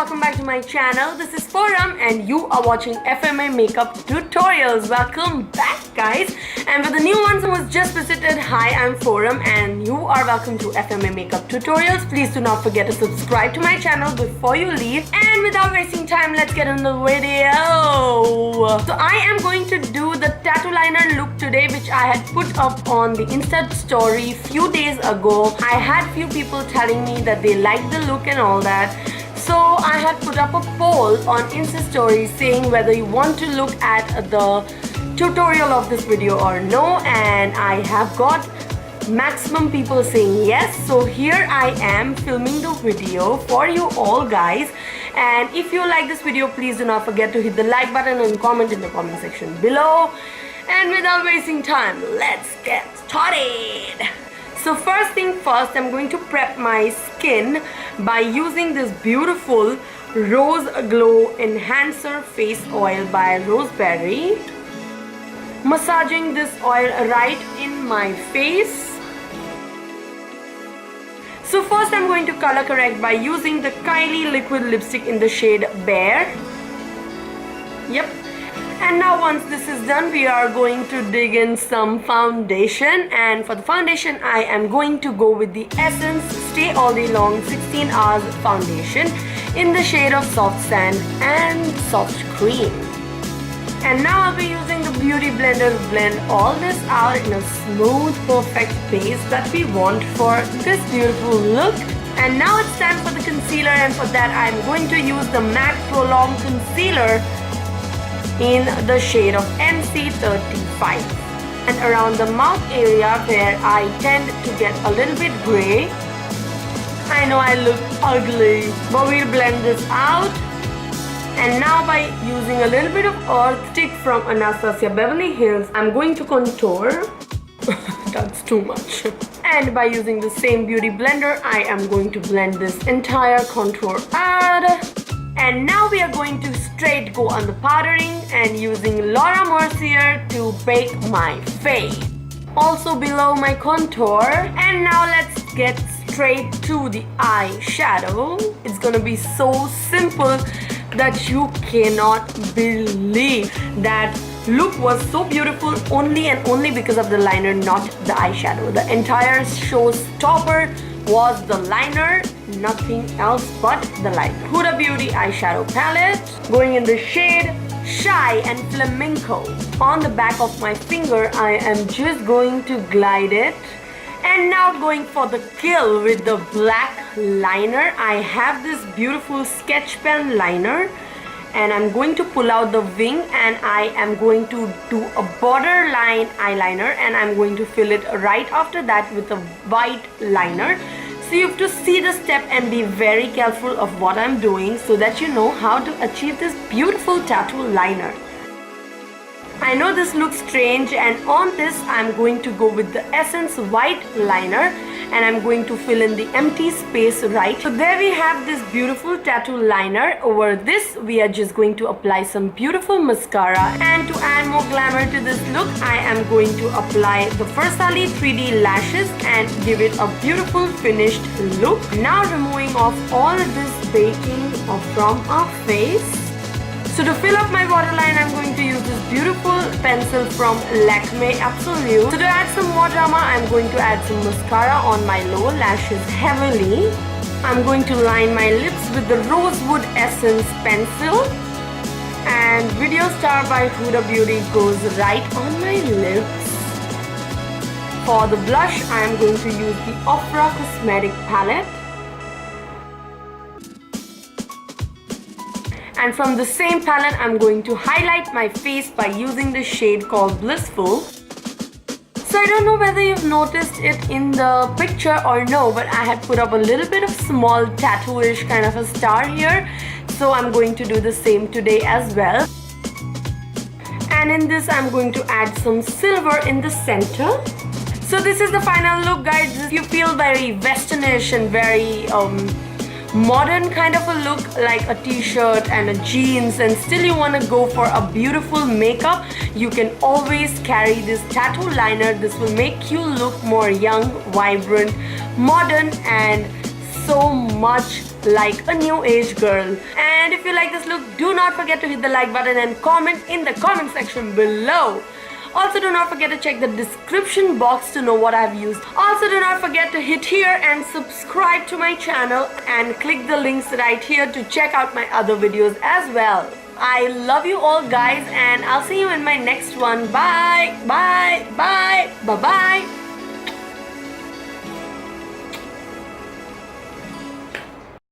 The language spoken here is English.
welcome back to my channel. This is Forum and you are watching FMA makeup tutorials. Welcome back guys. And for the new ones who has just visited, hi, I'm Forum and you are welcome to FMA makeup tutorials. Please do not forget to subscribe to my channel before you leave. And without wasting time, let's get into the video. So I am going to do the tattoo liner look today, which I had put up on the Insta story few days ago. I had few people telling me that they like the look and all that. So I had put up a poll on Insta story saying whether you want to look at the tutorial of this video or no, and I have got maximum people saying yes. So here I am filming the video for you all guys, and if you like this video, please do not forget to hit the like button and comment in the comment section below. And without wasting time, let's get started. So first thing first, I'm going to prep my skin by using this beautiful Rose Glow Enhancer Face Oil by Roseberry. Massaging this oil right in my face. So first I'm going to color correct by using the Kylie liquid lipstick in the shade Bare. Yep. And now once this is done, we are going to dig in some foundation, and for the foundation I am going to go with the Essence Stay All Day Long 16 Hours Foundation in the shade of Soft Sand and Soft Cream. And now I'll be using the beauty blender to blend all this out in a smooth, perfect base that we want for this beautiful look. And now it's time for the concealer, and for that I'm going to use the MAC Prolong Concealer in the shade of NC35, and around the mouth area where I tend to get a little bit gray. I know I look ugly, but we'll blend this out. And now by using a little bit of Earth Stick from Anastasia Beverly Hills, I'm going to contour. That's too much. And by using the same beauty blender, I am going to blend this entire contour out. And now we are going to straight go on the powdering and using Laura Mercier to bake my face. Also below my contour. And now let's get straight to the eyeshadow. It's gonna be so simple that you cannot believe. That look was so beautiful only and only because of the liner, not the eyeshadow. The entire showstopper was the liner, nothing else but the liner. Huda Beauty eyeshadow palette, going in the shade Shy and Flamingo. On the back of my finger, I am just going to glide it. And now going for the kill with the black liner. I have this beautiful sketch pen liner, and I'm going to pull out the wing, and I am going to do a borderline eyeliner, and I'm going to fill it right after that with a white liner. So you have to see the step and be very careful of what I'm doing so that you know how to achieve this beautiful tattoo liner. I know this looks strange, and on this I'm going to go with the Essence white liner, and I'm going to fill in the empty space right. So there we have this beautiful tattoo liner. Over this we are just going to apply some beautiful mascara, and to add more glamour to this look, I am going to apply the Farsali 3D lashes and give it a beautiful finished look. Now removing off all this baking from our face. So to fill up my waterline, I'm going to use this beautiful pencil from Lakme Absolute. So to add some more drama, I'm going to add some mascara on my lower lashes heavily. I'm going to line my lips with the Rosewood Essence pencil. And Video Star by Huda Beauty goes right on my lips. For the blush, I'm going to use the Ofra Cosmetic palette. And from the same palette, I'm going to highlight my face by using the shade called Blissful. So I don't know whether you've noticed it in the picture or no, but I had put up a little bit of small tattoo-ish kind of a star here. So I'm going to do the same today as well. And in this, I'm going to add some silver in the center. So this is the final look guys. You feel very westernish and very modern kind of a look, like a t-shirt and a jeans, and still you want to go for a beautiful makeup, you can always carry this tattoo liner. This will make you look more young, vibrant, modern, and so much like a new age girl. And if you like this look, do not forget to hit the like button and comment in the comment section below. Also, do not forget to check the description box to know what I've used. Also, do not forget to hit here and subscribe to my channel and click the links right here to check out my other videos as well. I love you all guys, and I'll see you in my next one. Bye, bye, bye, bye-bye.